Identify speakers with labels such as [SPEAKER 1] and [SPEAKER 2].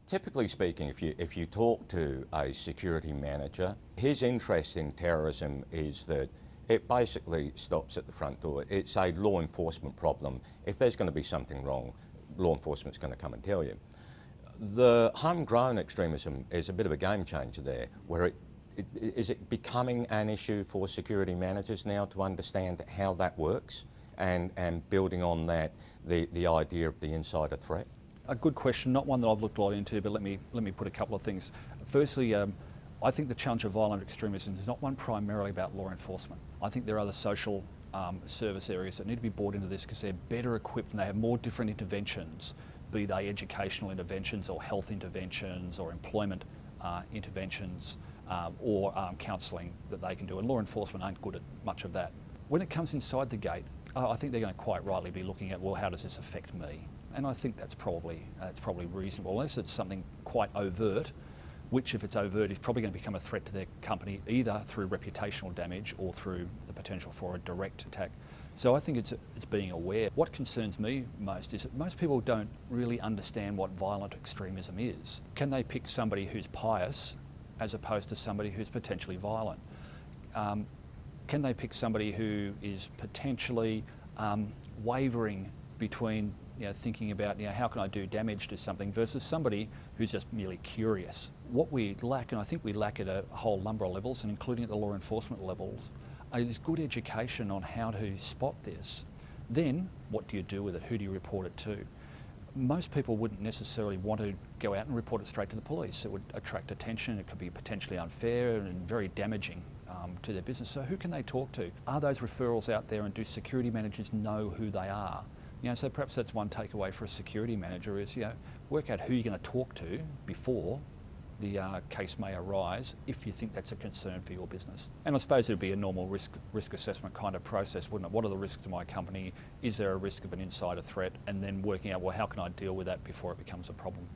[SPEAKER 1] Typically speaking, if you talk to a security manager, his interest in terrorism is that it basically stops at the front door. It's a law enforcement problem. If there's going to be something wrong, law enforcement's going to come and tell you. The homegrown extremism is a bit of a game changer there, where is it becoming an issue for security managers now to understand how that works and building on that, the idea of the insider threat?
[SPEAKER 2] A good question, not one that I've looked a lot into, but let me put a couple of things. Firstly, I think the challenge of violent extremism is not one primarily about law enforcement. I think there are other social service areas that need to be brought into this because they're better equipped and they have more different interventions, be they educational interventions or health interventions or employment interventions or counselling that they can do, and law enforcement aren't good at much of that. When it comes inside the gate, I think they're going to quite rightly be looking at, well, how does this affect me? And I think that's probably reasonable, unless it's something quite overt, which if it's overt is probably going to become a threat to their company either through reputational damage or through the potential for a direct attack. So I think it's being aware. What concerns me most is that most people don't really understand what violent extremism is. Can they pick somebody who's pious as opposed to somebody who's potentially violent? Can they pick somebody who is potentially wavering between thinking about how can I do damage to something versus somebody who's just merely curious? What we lack, and I think we lack at a whole number of levels, and including at the law enforcement levels, is good education on how to spot this. Then, what do you do with it? Who do you report it to? Most people wouldn't necessarily want to go out and report it straight to the police. It would attract attention, it could be potentially unfair and very damaging to their business. So who can they talk to? Are those referrals out there, and do security managers know who they are? So perhaps that's one takeaway for a security manager is, work out who you're going to talk to before the case may arise if you think that's a concern for your business. And I suppose it would be a normal risk assessment kind of process, wouldn't it? What are the risks to my company? Is there a risk of an insider threat? And then working out, well, how can I deal with that before it becomes a problem?